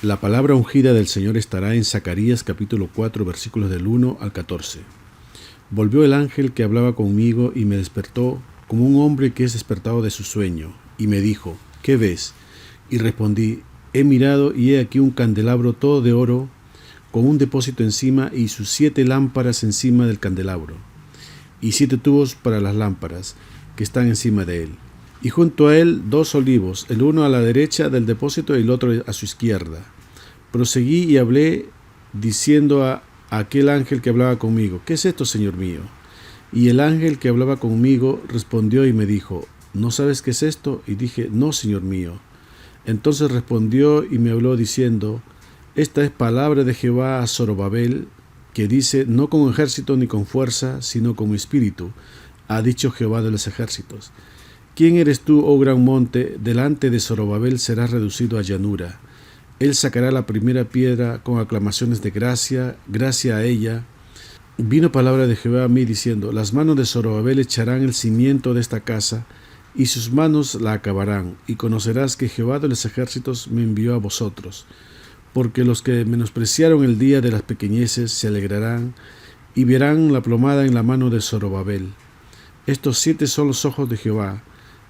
La palabra ungida del Señor estará en Zacarías capítulo 4 versículos del 1 al 14. Volvió el ángel que hablaba conmigo y me despertó como un hombre que es despertado de su sueño, y me dijo, ¿qué ves? Y respondí, he mirado y he aquí un candelabro todo de oro, con un depósito encima y sus 7 lámparas encima del candelabro, y 7 tubos para las lámparas que están encima de él. Y junto a él 2 olivos, el uno a la derecha del depósito y el otro a su izquierda. Proseguí y hablé diciendo a aquel ángel que hablaba conmigo, ¿qué es esto, Señor mío? Y el ángel que hablaba conmigo respondió y me dijo, ¿no sabes qué es esto? Y dije, no, Señor mío. Entonces respondió y me habló diciendo, esta es palabra de Jehová a Zorobabel, que dice, no con ejército ni con fuerza, sino con mi espíritu, ha dicho Jehová de los ejércitos. ¿Quién eres tú, oh gran monte? Delante de Zorobabel serás reducido a llanura. Él sacará la primera piedra con aclamaciones de gracia, gracia a ella. Vino palabra de Jehová a mí diciendo, las manos de Zorobabel echarán el cimiento de esta casa, y sus manos la acabarán, y conocerás que Jehová de los ejércitos me envió a vosotros. Porque los que menospreciaron el día de las pequeñeces se alegrarán, y verán la plomada en la mano de Zorobabel. Estos 7 son los ojos de Jehová,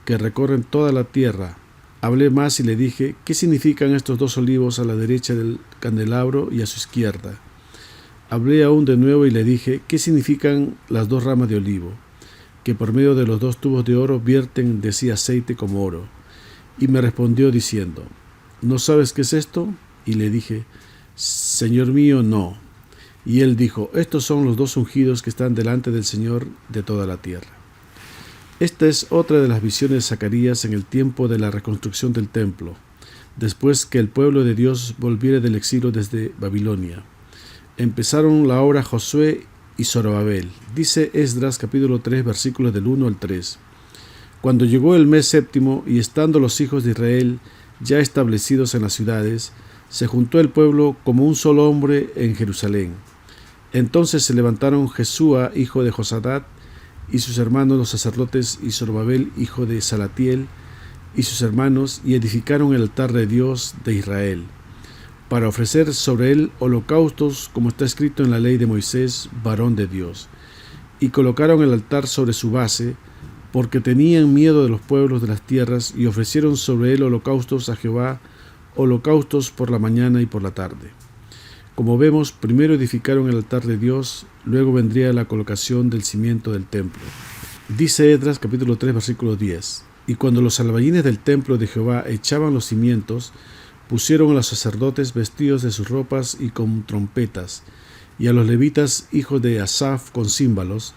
que recorren toda la tierra. Hablé más y le dije, ¿qué significan estos 2 olivos a la derecha del candelabro y a su izquierda? Hablé aún de nuevo y le dije, ¿qué significan las 2 ramas de olivo, que por medio de los 2 tubos de oro vierten de sí aceite como oro? Y me respondió diciendo, ¿no sabes qué es esto? Y le dije, Señor mío, no. Y él dijo, estos son los 2 ungidos que están delante del Señor de toda la tierra. Esta es otra de las visiones de Zacarías en el tiempo de la reconstrucción del templo, después que el pueblo de Dios volviera del exilio desde Babilonia. Empezaron la obra Josué y Zorobabel. Dice Esdras capítulo 3 versículos del 1 al 3. Cuando llegó el mes 7 y estando los hijos de Israel ya establecidos en las ciudades, se juntó el pueblo como un solo hombre en Jerusalén. Entonces se levantaron Jesúa, hijo de Josadat, y sus hermanos los sacerdotes, y Zorobabel, hijo de Salatiel, y sus hermanos, y edificaron el altar de Dios de Israel, para ofrecer sobre él holocaustos, como está escrito en la ley de Moisés, varón de Dios. Y colocaron el altar sobre su base, porque tenían miedo de los pueblos de las tierras, y ofrecieron sobre él holocaustos a Jehová, holocaustos por la mañana y por la tarde. Como vemos, primero edificaron el altar de Dios, luego vendría la colocación del cimiento del templo. Dice Esdras capítulo 3 versículo 10, y cuando los albayines del templo de Jehová echaban los cimientos, pusieron a los sacerdotes vestidos de sus ropas y con trompetas, y a los levitas hijos de Asaf con címbalos,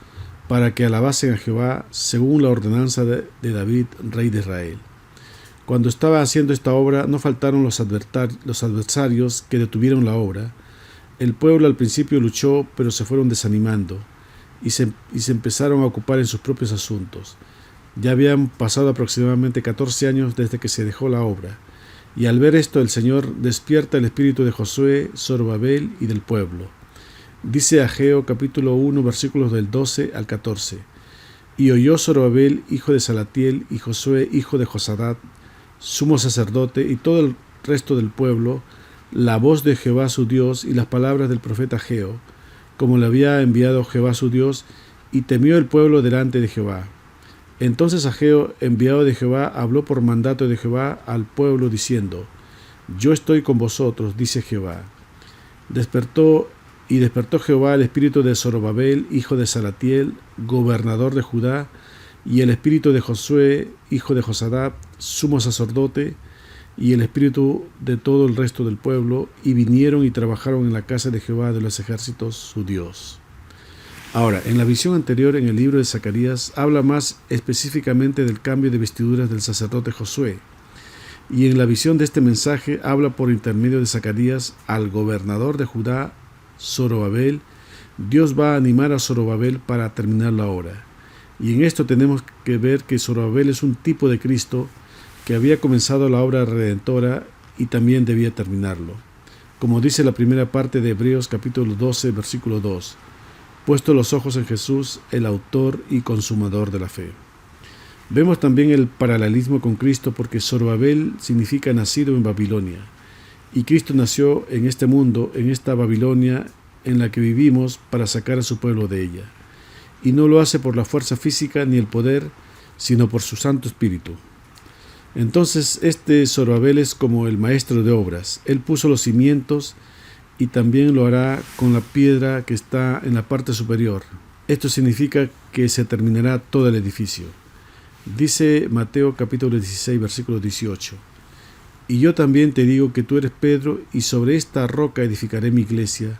para que alabasen a Jehová según la ordenanza de David, rey de Israel. Cuando estaba haciendo esta obra, no faltaron los adversarios que detuvieron la obra. El pueblo al principio luchó, pero se fueron desanimando y se empezaron a ocupar en sus propios asuntos. Ya habían pasado aproximadamente 14 años desde que se dejó la obra, y al ver esto el Señor despierta el espíritu de Josué, Zorobabel y del pueblo. Dice Ageo capítulo 1 versículos del 12 al 14, y oyó Zorobabel, hijo de Salatiel, y Josué, hijo de Josadat, sumo sacerdote, y todo el resto del pueblo, la voz de Jehová su Dios y las palabras del profeta Ageo, como le había enviado Jehová su Dios, y temió el pueblo delante de Jehová. Entonces Ageo, enviado de Jehová, habló por mandato de Jehová al pueblo, diciendo, yo estoy con vosotros, dice Jehová. Despertó Jehová el espíritu de Zorobabel, hijo de Salatiel, gobernador de Judá, y el espíritu de Josué, hijo de Josadat, sumo sacerdote, y el espíritu de todo el resto del pueblo, y vinieron y trabajaron en la casa de Jehová de los ejércitos, su Dios. Ahora, en la visión anterior en el libro de Zacarías, habla más específicamente del cambio de vestiduras del sacerdote Josué, y en la visión de este mensaje habla por intermedio de Zacarías al gobernador de Judá, Zorobabel. Dios va a animar a Zorobabel para terminar la obra, y en esto tenemos que ver que Zorobabel es un tipo de Cristo que había comenzado la obra redentora y también debía terminarlo. Como dice la primera parte de Hebreos capítulo 12, versículo 2, puesto los ojos en Jesús, el autor y consumador de la fe. Vemos también el paralelismo con Cristo porque Zorobabel significa nacido en Babilonia, Y Cristo nació en este mundo, en esta Babilonia en la que vivimos, para sacar a su pueblo de ella. Y no lo hace por la fuerza física ni el poder, sino por su Santo Espíritu. Entonces este Zorobabel es como el maestro de obras. Él puso los cimientos y también lo hará con la piedra que está en la parte superior. Esto significa que se terminará todo el edificio. Dice Mateo capítulo 16, versículo 18. Y yo también te digo que tú eres Pedro, y sobre esta roca edificaré mi iglesia,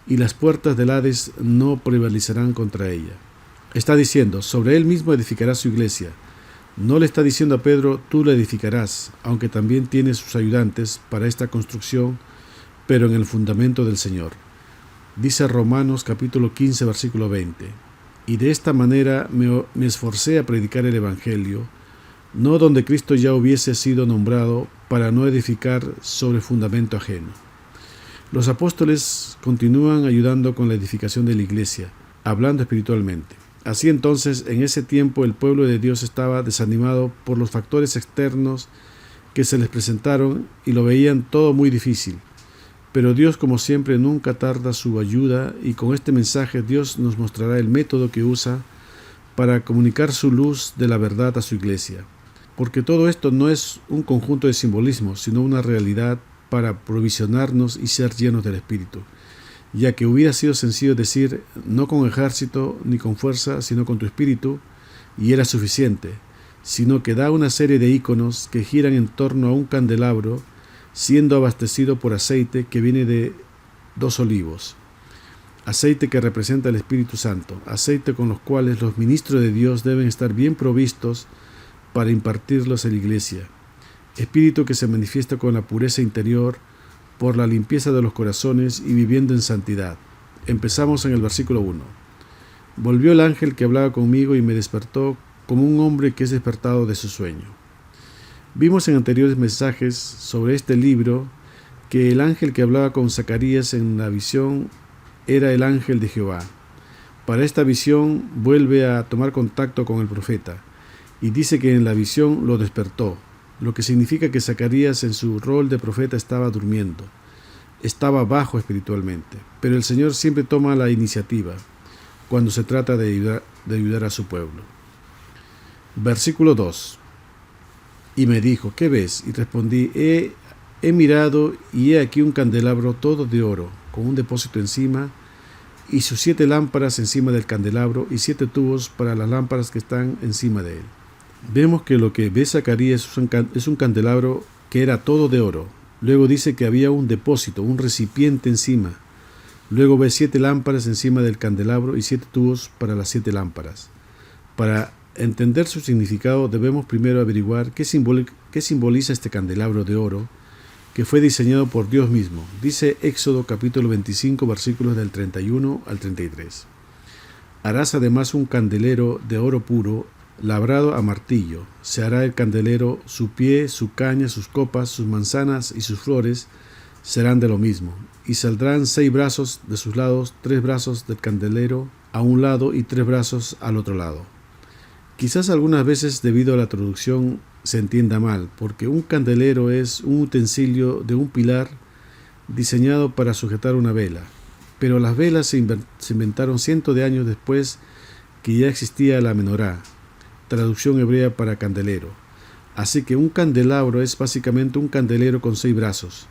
y las puertas del Hades no prevalecerán contra ella. Está diciendo, sobre él mismo edificará su iglesia. No le está diciendo a Pedro, tú la edificarás, aunque también tiene sus ayudantes para esta construcción, pero en el fundamento del Señor. Dice Romanos capítulo 15, versículo 20. Y de esta manera me esforcé a predicar el Evangelio, no donde Cristo ya hubiese sido nombrado, para no edificar sobre fundamento ajeno. Los apóstoles continúan ayudando con la edificación de la iglesia, hablando espiritualmente. Así entonces, en ese tiempo el pueblo de Dios estaba desanimado por los factores externos que se les presentaron y lo veían todo muy difícil. Pero Dios, como siempre, nunca tarda su ayuda, y con este mensaje Dios nos mostrará el método que usa para comunicar su luz de la verdad a su iglesia. Porque todo esto no es un conjunto de simbolismos, sino una realidad para provisionarnos y ser llenos del Espíritu, ya que hubiera sido sencillo decir, no con ejército ni con fuerza, sino con tu Espíritu, y era suficiente, sino que da una serie de íconos que giran en torno a un candelabro, siendo abastecido por aceite que viene de 2 olivos, aceite que representa el Espíritu Santo, aceite con los cuales los ministros de Dios deben estar bien provistos para impartirlos a la iglesia, espíritu que se manifiesta con la pureza interior, por la limpieza de los corazones y viviendo en santidad. Empezamos en el versículo 1. Volvió el ángel que hablaba conmigo y me despertó como un hombre que es despertado de su sueño. Vimos en anteriores mensajes sobre este libro que el ángel que hablaba con Zacarías en la visión era el ángel de Jehová. Para esta visión vuelve a tomar contacto con el profeta y dice que en la visión lo despertó, lo que significa que Zacarías en su rol de profeta estaba durmiendo, estaba bajo espiritualmente, pero el Señor siempre toma la iniciativa cuando se trata de ayudar a su pueblo. Versículo 2. Y me dijo, ¿qué ves? Y respondí, he mirado y he aquí un candelabro todo de oro, con un depósito encima, y sus 7 lámparas encima del candelabro, y 7 tubos para las lámparas que están encima de él. Vemos que lo que ve Zacarías es un candelabro que era todo de oro. Luego dice que había un depósito, un recipiente encima. Luego ve 7 lámparas encima del candelabro y 7 tubos para las 7 lámparas. Para entender su significado debemos primero averiguar qué simboliza este candelabro de oro que fue diseñado por Dios mismo. Dice Éxodo capítulo 25 versículos del 31 al 33. Harás además un candelero de oro puro, labrado a martillo. Se hará el candelero, su pie, su caña, sus copas, sus manzanas y sus flores serán de lo mismo. Y saldrán 6 brazos de sus lados, 3 brazos del candelero a un lado y 3 brazos al otro lado. Quizás algunas veces debido a la traducción se entienda mal, porque un candelero es un utensilio de un pilar diseñado para sujetar una vela. Pero las velas se inventaron cientos de años después que ya existía la menorá, traducción hebrea para candelero. Así que un candelabro es básicamente un candelero con 6 brazos.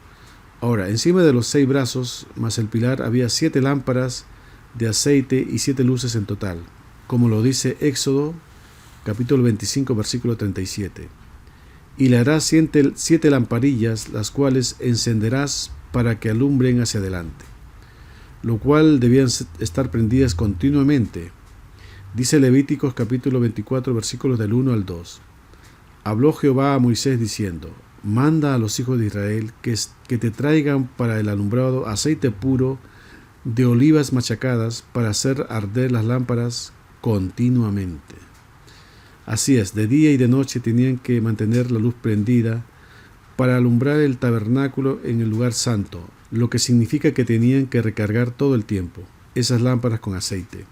Ahora, encima de los 6 brazos más el pilar había 7 lámparas de aceite y 7 luces en total, como lo dice Éxodo capítulo 25 versículo 37. Y le harás 7 lamparillas, las cuales encenderás para que alumbren hacia adelante, lo cual debían estar prendidas continuamente. Dice Levíticos capítulo 24 versículos del 1 al 2. Habló Jehová a Moisés diciendo, manda a los hijos de Israel que te traigan para el alumbrado aceite puro de olivas machacadas para hacer arder las lámparas continuamente. Así es, de día y de noche tenían que mantener la luz prendida para alumbrar el tabernáculo en el lugar santo, lo que significa que tenían que recargar todo el tiempo esas lámparas con aceite.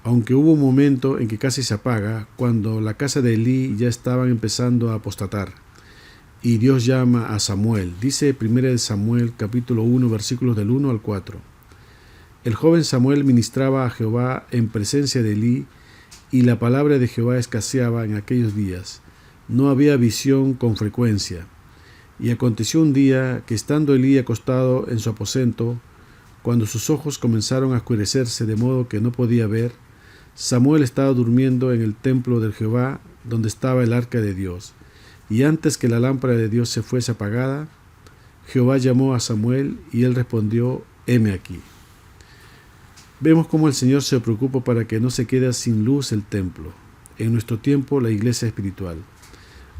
Aunque hubo un momento en que casi se apaga, cuando la casa de Elí ya estaban empezando a apostatar. y Dios llama a Samuel. Dice 1 Samuel capítulo 1 versículos del 1 al 4. El joven Samuel ministraba a Jehová en presencia de Elí, y la palabra de Jehová escaseaba en aquellos días. No había visión con frecuencia. Y aconteció un día que, estando Elí acostado en su aposento, cuando sus ojos comenzaron a oscurecerse de modo que no podía ver, Samuel estaba durmiendo en el templo de Jehová, donde estaba el arca de Dios. Y antes que la lámpara de Dios se fuese apagada, Jehová llamó a Samuel, y él respondió: heme aquí. Vemos cómo el Señor se preocupa para que no se quede sin luz el templo, en nuestro tiempo la iglesia espiritual.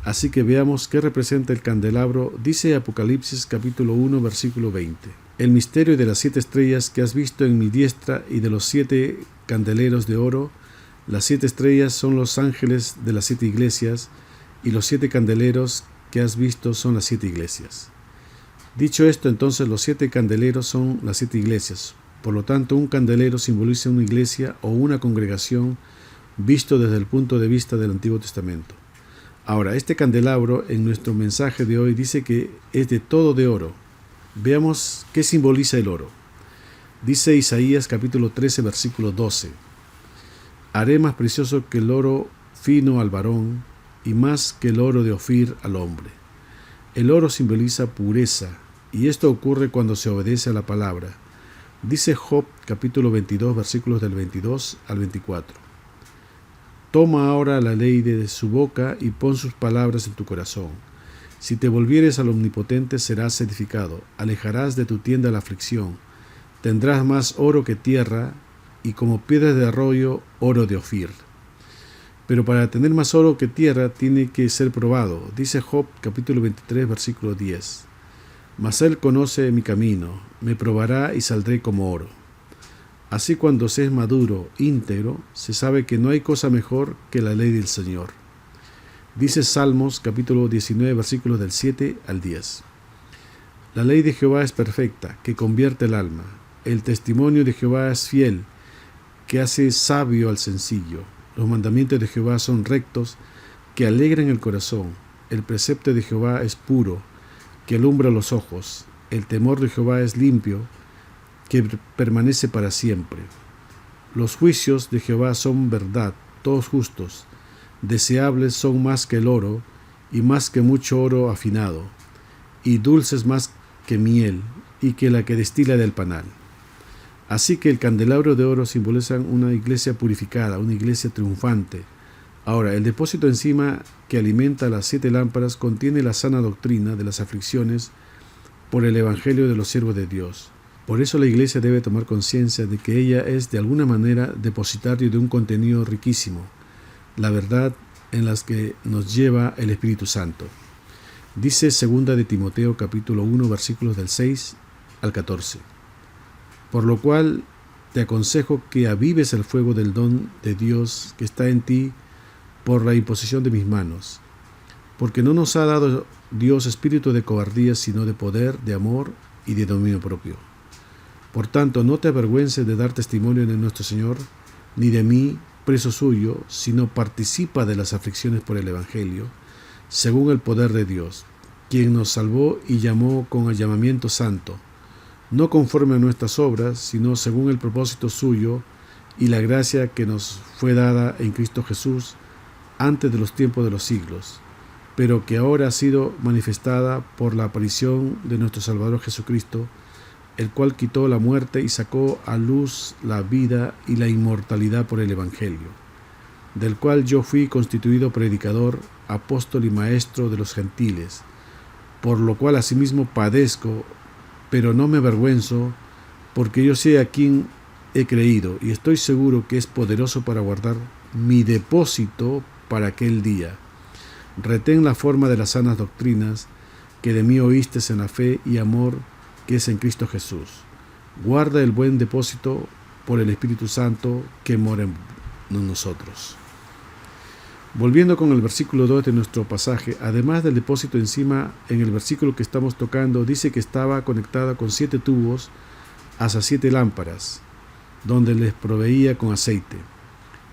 Así que veamos qué representa el candelabro. Dice Apocalipsis capítulo 1 versículo 20. El misterio de las 7 estrellas que has visto en mi diestra y de los 7 candeleros de oro. Las 7 estrellas son los ángeles de las 7 iglesias, y los 7 candeleros que has visto son las 7 iglesias. Dicho esto, entonces los 7 candeleros son las 7 iglesias. Por lo tanto, un candelero simboliza una iglesia o una congregación visto desde el punto de vista del Antiguo Testamento. Ahora, este candelabro en nuestro mensaje de hoy dice que es de todo de oro. Veamos qué simboliza el oro. Dice Isaías capítulo 13 versículo 12. Haré más precioso que el oro fino al varón, y más que el oro de Ofir al hombre. El oro simboliza pureza, y esto ocurre cuando se obedece a la palabra. Dice Job capítulo 22 versículos del 22 al 24. Toma ahora la ley de su boca y pon sus palabras en tu corazón. Si te volvieres al Omnipotente serás edificado, alejarás de tu tienda la aflicción, tendrás más oro que tierra, y como piedras de arroyo, oro de Ofir. Pero para tener más oro que tierra tiene que ser probado. Dice Job capítulo 23 versículo 10. Mas él conoce mi camino, me probará y saldré como oro. Así, cuando se es maduro, íntegro, se sabe que no hay cosa mejor que la ley del Señor. Dice Salmos capítulo 19 versículos del 7 al 10. La ley de Jehová es perfecta, que convierte el alma. El testimonio de Jehová es fiel, que hace sabio al sencillo. Los mandamientos de Jehová son rectos, que alegran el corazón. El precepto de Jehová es puro, que alumbra los ojos. El temor de Jehová es limpio, que permanece para siempre. Los juicios de Jehová son verdad, todos justos. Deseables son más que el oro, y más que mucho oro afinado, y dulces más que miel, y que la que destila del panal. Así que el candelabro de oro simboliza una iglesia purificada, una iglesia triunfante. Ahora, el depósito encima que alimenta las 7 lámparas contiene la sana doctrina de las aflicciones por el evangelio de los siervos de Dios. Por eso la iglesia debe tomar conciencia de que ella es de alguna manera depositario de un contenido riquísimo, la verdad en las que nos lleva el Espíritu Santo. Dice 2 de Timoteo capítulo 1 versículos del 6 al 14. Por lo cual te aconsejo que avives el fuego del don de Dios que está en ti por la imposición de mis manos. Porque no nos ha dado Dios espíritu de cobardía, sino de poder, de amor y de dominio propio. Por tanto, no te avergüences de dar testimonio de nuestro Señor, ni de mí, preso suyo, sino participa de las aflicciones por el Evangelio, según el poder de Dios, quien nos salvó y llamó con el llamamiento santo, no conforme a nuestras obras, sino según el propósito suyo y la gracia que nos fue dada en Cristo Jesús antes de los tiempos de los siglos, pero que ahora ha sido manifestada por la aparición de nuestro Salvador Jesucristo, el cual quitó la muerte y sacó a luz la vida y la inmortalidad por el Evangelio, del cual yo fui constituido predicador, apóstol y maestro de los gentiles, por lo cual asimismo padezco, pero no me avergüenzo, porque yo sé a quién he creído, y estoy seguro que es poderoso para guardar mi depósito para aquel día. Retén la forma de las sanas doctrinas que de mí oíste en la fe y amor que es en Cristo Jesús. Guarda el buen depósito por el Espíritu Santo que mora en nosotros. Volviendo con el versículo 2 de nuestro pasaje, además del depósito encima, en el versículo que estamos tocando, dice que estaba conectada con 7 tubos hasta 7 lámparas, donde les proveía con aceite.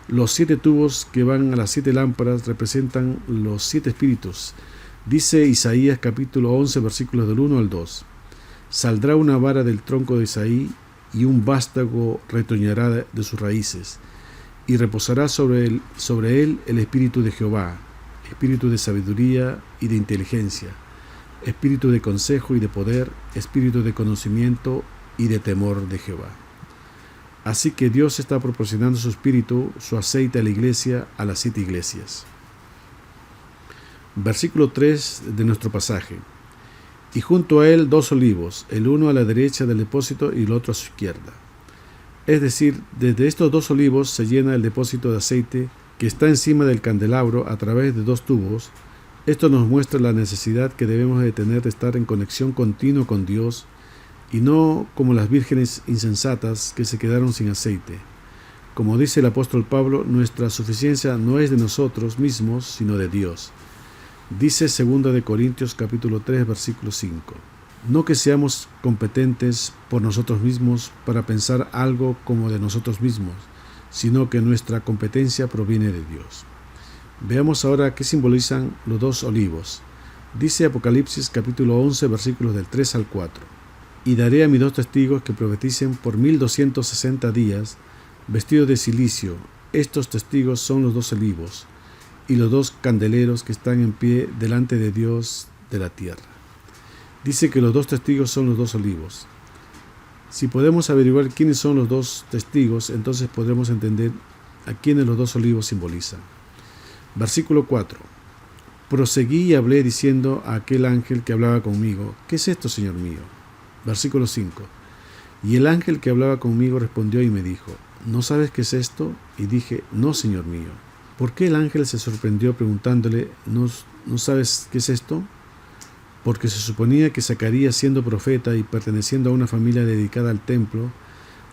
Los 7 tubos que van a las 7 lámparas representan los 7 espíritus Dice Isaías capítulo 11 versículos del 1 al 2. Saldrá una vara del tronco de Isaí y un vástago retoñará de sus raíces, y reposará sobre él el espíritu de Jehová, espíritu de sabiduría y de inteligencia, espíritu de consejo y de poder, espíritu de conocimiento y de temor de Jehová. Así que Dios está proporcionando su espíritu, su aceite a la iglesia, a las 7 iglesias. Versículo 3 de nuestro pasaje. Y junto a él 2 olivos, el uno a la derecha del depósito y el otro a su izquierda. Es decir, desde estos 2 olivos se llena el depósito de aceite que está encima del candelabro a través de 2 tubos. Esto nos muestra la necesidad que debemos de tener de estar en conexión continua con Dios y no como las vírgenes insensatas que se quedaron sin aceite. Como dice el apóstol Pablo, nuestra suficiencia no es de nosotros mismos, sino de Dios. Dice 2 Corintios capítulo 3 versículo 5. No que seamos competentes por nosotros mismos para pensar algo como de nosotros mismos, sino que nuestra competencia proviene de Dios. Veamos ahora qué simbolizan los 2 olivos. Dice Apocalipsis capítulo 11 versículos del 3 al 4. Y daré a mis 2 testigos que profeticen por 1260 días, vestidos de cilicio. Estos testigos son los 2 olivos y los 2 candeleros que están en pie delante de Dios de la tierra. Dice que los 2 testigos son los 2 olivos. Si podemos averiguar quiénes son los 2 testigos, entonces podremos entender a quiénes los 2 olivos simbolizan. Versículo 4. Proseguí y hablé diciendo a aquel ángel que hablaba conmigo: ¿qué es esto, Señor mío? Versículo 5. Y el ángel que hablaba conmigo respondió y me dijo: ¿no sabes qué es esto? Y dije: no, Señor mío. ¿Por qué el ángel se sorprendió preguntándole: ¿no sabes qué es esto? Porque se suponía que Zacarías, siendo profeta y perteneciendo a una familia dedicada al templo,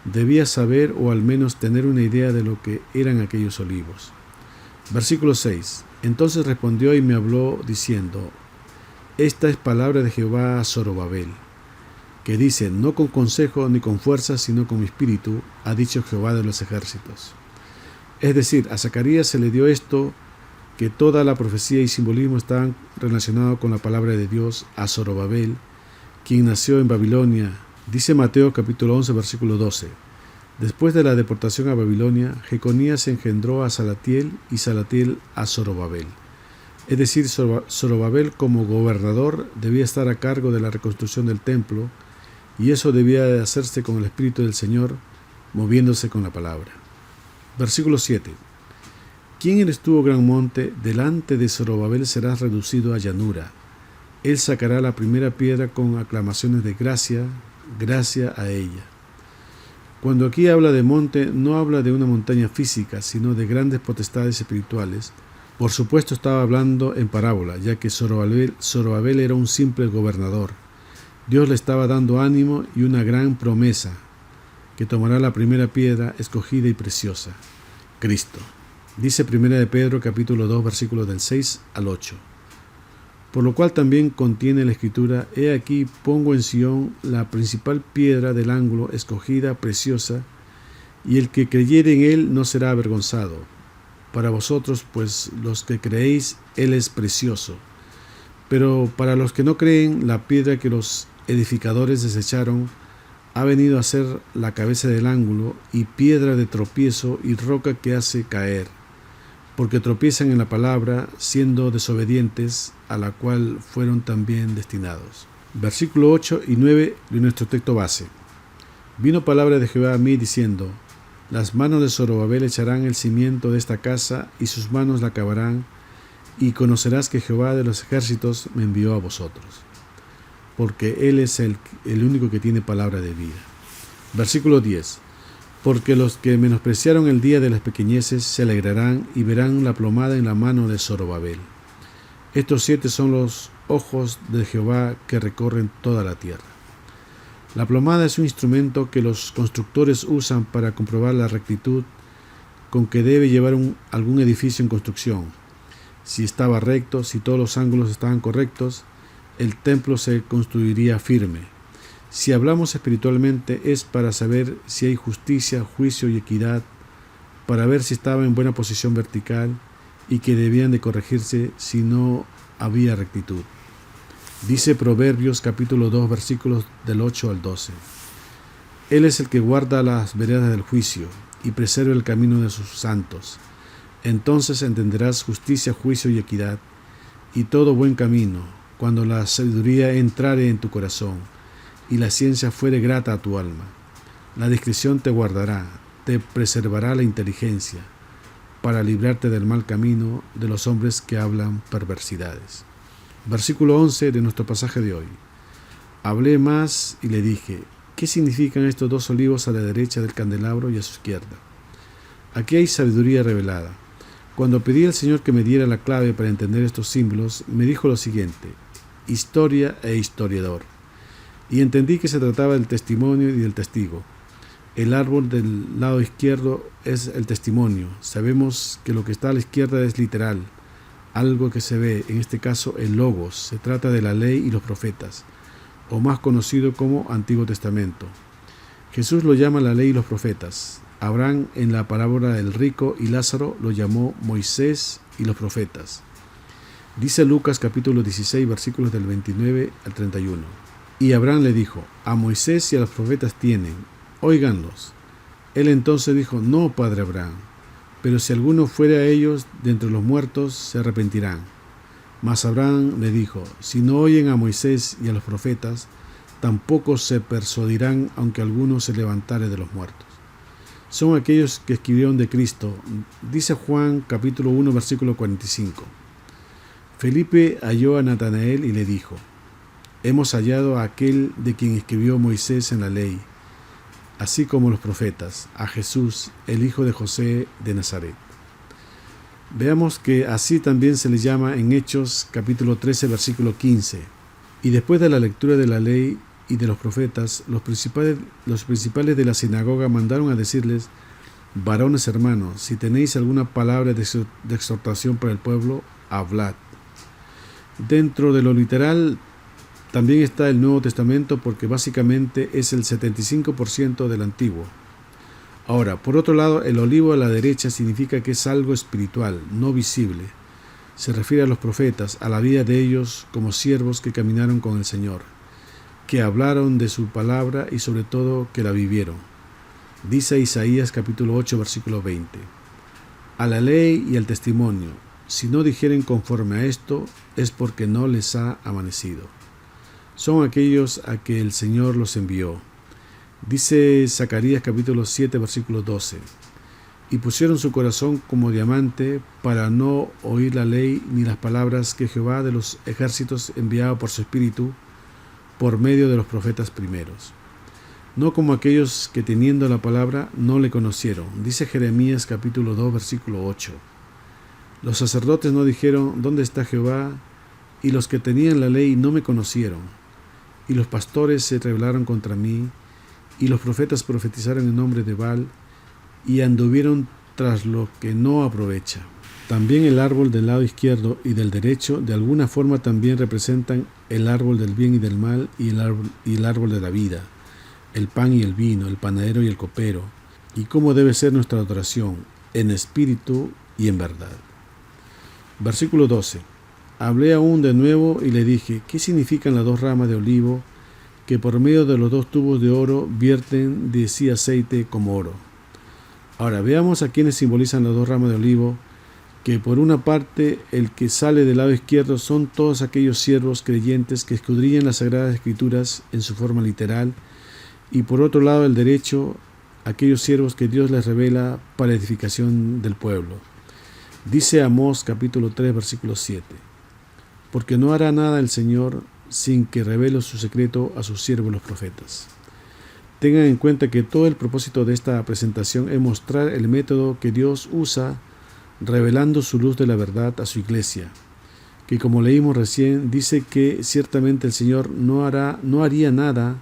debía saber o al menos tener una idea de lo que eran aquellos olivos. Versículo 6. Entonces respondió y me habló diciendo: esta es palabra de Jehová a Zorobabel, que dice: no con consejo ni con fuerza, sino con mi espíritu, ha dicho Jehová de los ejércitos. Es decir, a Zacarías se le dio esto, que toda la profecía y simbolismo estaban relacionados con la palabra de Dios, a Zorobabel, quien nació en Babilonia. Dice Mateo capítulo 11 versículo 12. Después de la deportación a Babilonia, Jeconías engendró a Salatiel y Salatiel a Zorobabel. Es decir, Zorobabel como gobernador debía estar a cargo de la reconstrucción del templo, y eso debía de hacerse con el Espíritu del Señor, moviéndose con la palabra. Versículo 7. ¿Quién eres tú, oh gran monte? Delante de Zorobabel serás reducido a llanura. Él sacará la primera piedra con aclamaciones de gracia, gracia a ella. Cuando aquí habla de monte, no habla de una montaña física, sino de grandes potestades espirituales. Por supuesto estaba hablando en parábola, ya que Zorobabel era un simple gobernador. Dios le estaba dando ánimo y una gran promesa, que tomará la primera piedra escogida y preciosa, Cristo. Dice 1 de Pedro capítulo 2 versículos del 6 al 8. Por lo cual también contiene la escritura: he aquí pongo en Sión la principal piedra del ángulo, escogida, preciosa, y el que creyere en él no será avergonzado. Para vosotros, pues, los que creéis, él es precioso. Pero para los que no creen, la piedra que los edificadores desecharon ha venido a ser la cabeza del ángulo, y piedra de tropiezo y roca que hace caer, porque tropiezan en la palabra, siendo desobedientes, a la cual fueron también destinados. Versículo 8 y 9 de nuestro texto base. Vino palabra de Jehová a mí diciendo: las manos de Zorobabel echarán el cimiento de esta casa, y sus manos la acabarán, y conocerás que Jehová de los ejércitos me envió a vosotros, porque él es el único que tiene palabra de vida. Versículo 10. Porque los que menospreciaron el día de las pequeñeces se alegrarán y verán la plomada en la mano de Zorobabel. Estos 7 son los ojos de Jehová que recorren toda la tierra. La plomada es un instrumento que los constructores usan para comprobar la rectitud con que debe llevar algún edificio en construcción. Si estaba recto, si todos los ángulos estaban correctos, el templo se construiría firme. Si hablamos espiritualmente, es para saber si hay justicia, juicio y equidad, para ver si estaba en buena posición vertical y que debían de corregirse si no había rectitud. Dice Proverbios capítulo 2 versículos del 8 al 12. Él es el que guarda las veredas del juicio y preserva el camino de sus santos. Entonces entenderás justicia, juicio y equidad, y todo buen camino, cuando la sabiduría entrare en tu corazón, y la ciencia fuere grata a tu alma. La discreción te guardará, te preservará la inteligencia, para librarte del mal camino de los hombres que hablan perversidades. Versículo 11 de nuestro pasaje de hoy. Hablé más y le dije, ¿qué significan estos dos olivos a la derecha del candelabro y a su izquierda? Aquí hay sabiduría revelada. Cuando pedí al Señor que me diera la clave para entender estos símbolos, me dijo lo siguiente: historia e historiador. Y entendí que se trataba del testimonio y del testigo. El árbol del lado izquierdo es el testimonio. Sabemos que lo que está a la izquierda es literal, algo que se ve, en este caso el Logos. Se trata de la ley y los profetas, o más conocido como Antiguo Testamento. Jesús lo llama la ley y los profetas. Abraham en la parábola del rico y Lázaro lo llamó Moisés y los profetas. Dice Lucas capítulo 16 versículos del 29 al 31. Y Abraham le dijo, a Moisés y a los profetas tienen, óiganlos. Él entonces dijo, no, padre Abraham, pero si alguno fuere a ellos de entre los muertos, se arrepentirán. Mas Abraham le dijo, si no oyen a Moisés y a los profetas, tampoco se persuadirán aunque alguno se levantare de los muertos. Son aquellos que escribieron de Cristo. Dice Juan capítulo 1 versículo 45. Felipe halló a Natanael y le dijo, hemos hallado a aquel de quien escribió Moisés en la ley, así como los profetas, a Jesús, el hijo de José de Nazaret. Veamos que así también se le llama en Hechos capítulo 13 versículo 15. Y después de la lectura de la ley y de los profetas, los principales de la sinagoga mandaron a decirles, varones hermanos, si tenéis alguna palabra de exhortación para el pueblo, hablad. Dentro de lo literal también está el Nuevo Testamento, porque básicamente es el 75% del Antiguo. Ahora, por otro lado, el olivo a la derecha significa que es algo espiritual, no visible. Se refiere a los profetas, a la vida de ellos como siervos que caminaron con el Señor, que hablaron de su palabra y sobre todo que la vivieron. Dice Isaías capítulo 8 versículo 20. A la ley y al testimonio, si no dijeren conforme a esto, es porque no les ha amanecido. Son aquellos a que el Señor los envió. Dice Zacarías capítulo 7 versículo 12. Y pusieron su corazón como diamante para no oír la ley ni las palabras que Jehová de los ejércitos enviaba por su espíritu por medio de los profetas primeros. No como aquellos que teniendo la palabra no le conocieron. Dice Jeremías capítulo 2 versículo 8. Los sacerdotes no dijeron, ¿dónde está Jehová? Y los que tenían la ley no me conocieron. Y los pastores se rebelaron contra mí, y los profetas profetizaron en nombre de Baal, y anduvieron tras lo que no aprovecha. También el árbol del lado izquierdo y del derecho de alguna forma también representan el árbol del bien y del mal y el árbol de la vida, el pan y el vino, el panadero y el copero, y cómo debe ser nuestra adoración, en espíritu y en verdad. Versículo 12. Hablé aún de nuevo y le dije, ¿qué significan las dos ramas de olivo que por medio de los dos tubos de oro vierten de sí aceite como oro? Ahora veamos a quiénes simbolizan las dos ramas de olivo, que por una parte el que sale del lado izquierdo son todos aquellos siervos creyentes que escudriñan las Sagradas Escrituras en su forma literal, y por otro lado el derecho, aquellos siervos que Dios les revela para edificación del pueblo. Dice Amós capítulo 3 versículo 7. Porque no hará nada el Señor sin que revele su secreto a sus siervos los profetas. Tengan en cuenta que todo el propósito de esta presentación es mostrar el método que Dios usa revelando su luz de la verdad a su iglesia, que como leímos recién, dice que ciertamente el Señor no haría nada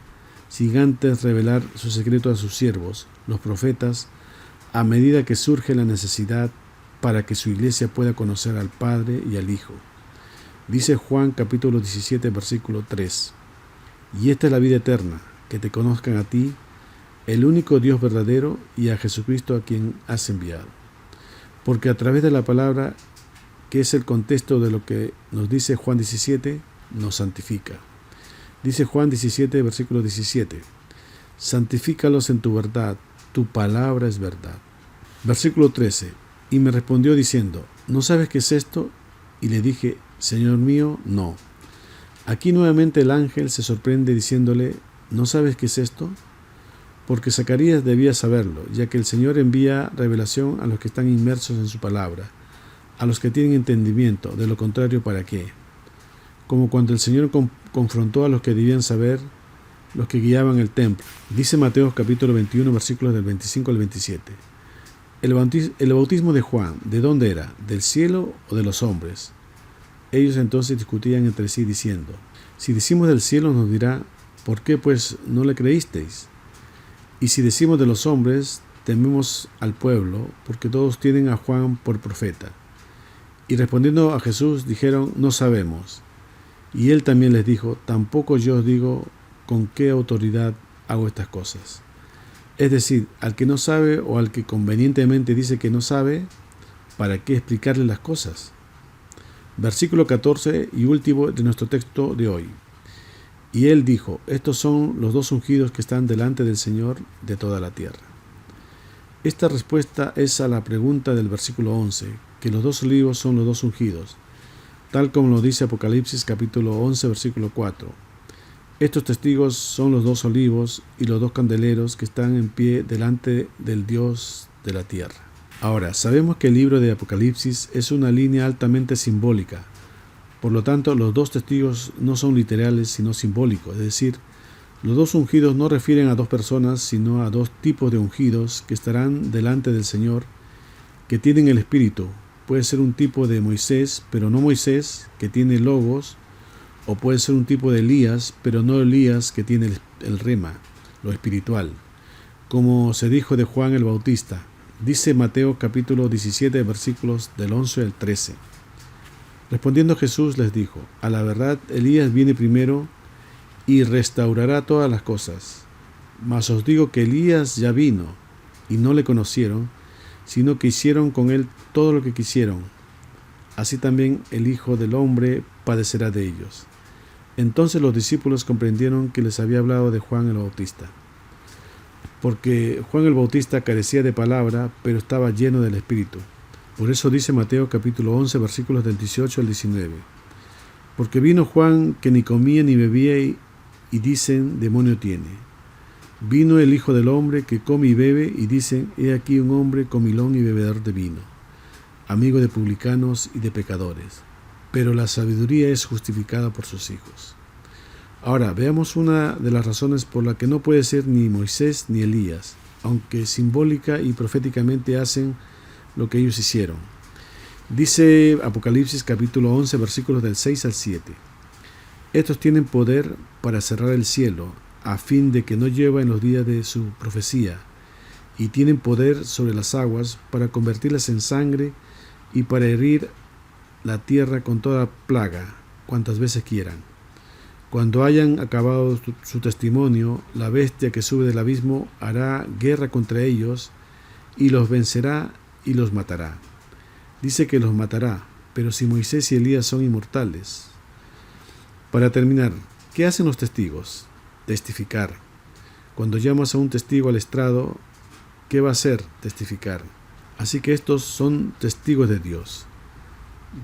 sin antes revelar su secreto a sus siervos, los profetas, a medida que surge la necesidad para que su iglesia pueda conocer al Padre y al Hijo. Dice Juan capítulo 17 versículo 3. Y esta es la vida eterna, que te conozcan a ti, el único Dios verdadero, y a Jesucristo a quien has enviado. Porque a través de la palabra que es el contexto de lo que nos dice Juan 17, nos santifica. Dice Juan 17, versículo 17, santifícalos en tu verdad, tu palabra es verdad. Versículo 13, y me respondió diciendo, ¿no sabes qué es esto? Y le dije, Señor mío, no. Aquí nuevamente el ángel se sorprende diciéndole, ¿no sabes qué es esto? Porque Zacarías debía saberlo, ya que el Señor envía revelación a los que están inmersos en su palabra, a los que tienen entendimiento, de lo contrario, ¿para qué? Como cuando el Señor confrontó a los que debían saber, los que guiaban el templo. Dice Mateo capítulo 21, versículos del 25 al 27. El bautismo de Juan, ¿de dónde era? ¿Del cielo o de los hombres? Ellos entonces discutían entre sí diciendo, si decimos del cielo nos dirá, ¿por qué pues no le creísteis? Y si decimos de los hombres, tememos al pueblo, porque todos tienen a Juan por profeta. Y respondiendo a Jesús, dijeron, no sabemos. Y él también les dijo, tampoco yo os digo con qué autoridad hago estas cosas. Es decir, al que no sabe o al que convenientemente dice que no sabe, ¿para qué explicarle las cosas? Versículo 14 y último de nuestro texto de hoy. Y él dijo, estos son los dos ungidos que están delante del Señor de toda la tierra. Esta respuesta es a la pregunta del versículo 11, que los dos olivos son los dos ungidos, tal como lo dice Apocalipsis capítulo 11, versículo 4. Estos testigos son los dos olivos y los dos candeleros que están en pie delante del Dios de la tierra. Ahora, sabemos que el libro de Apocalipsis es una línea altamente simbólica. Por lo tanto, los dos testigos no son literales, sino simbólicos. Es decir, los dos ungidos no refieren a dos personas, sino a dos tipos de ungidos que estarán delante del Señor, que tienen el Espíritu. Puede ser un tipo de Moisés, pero no Moisés, que tiene logos, o puede ser un tipo de Elías, pero no Elías, que tiene el rema, lo espiritual. Como se dijo de Juan el Bautista, dice Mateo capítulo 17, versículos del 11 al 13. Respondiendo Jesús les dijo, a la verdad Elías viene primero y restaurará todas las cosas. Mas os digo que Elías ya vino y no le conocieron, sino que hicieron con él todo lo que quisieron. Así también el Hijo del Hombre padecerá de ellos. Entonces los discípulos comprendieron que les había hablado de Juan el Bautista. Porque Juan el Bautista carecía de palabra, pero estaba lleno del Espíritu. Por eso dice Mateo capítulo 11, versículos del 18 al 19. Porque vino Juan que ni comía ni bebía y dicen, demonio tiene. Vino el Hijo del Hombre que come y bebe y dicen, he aquí un hombre comilón y bebedor de vino, amigo de publicanos y de pecadores. Pero la sabiduría es justificada por sus hijos. Ahora, veamos una de las razones por la que no puede ser ni Moisés ni Elías, aunque simbólica y proféticamente hacen lo que ellos hicieron. Dice Apocalipsis capítulo 11, versículos del 6 al 7. Estos tienen poder para cerrar el cielo, a fin de que no llueva en los días de su profecía, y tienen poder sobre las aguas para convertirlas en sangre y para herir la tierra con toda plaga, cuantas veces quieran. Cuando hayan acabado su testimonio, la bestia que sube del abismo hará guerra contra ellos y los vencerá y los matará. Dice que los matará, pero si Moisés y Elías son inmortales. Para terminar, ¿qué hacen los testigos? Testificar. Cuando llamas a un testigo al estrado, ¿qué va a hacer? Testificar. Así que estos son testigos de Dios.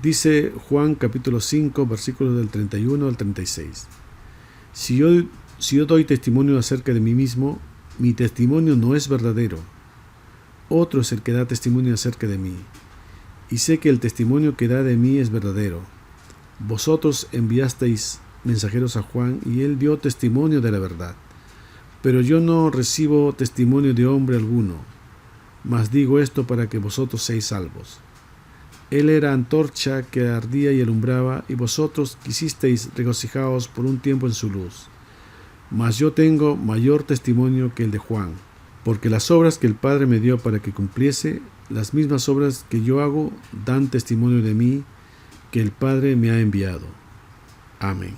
Dice Juan capítulo 5, versículos del 31 al 36. Si yo doy testimonio acerca de mí mismo, mi testimonio no es verdadero. Otro es el que da testimonio acerca de mí. Y sé que el testimonio que da de mí es verdadero. Vosotros enviasteis mensajeros a Juan, y él dio testimonio de la verdad. Pero yo no recibo testimonio de hombre alguno, mas digo esto para que vosotros seáis salvos. Él era antorcha que ardía y alumbraba, y vosotros quisisteis regocijaos por un tiempo en su luz. Mas yo tengo mayor testimonio que el de Juan, porque las obras que el Padre me dio para que cumpliese, las mismas obras que yo hago dan testimonio de mí, que el Padre me ha enviado. Amén.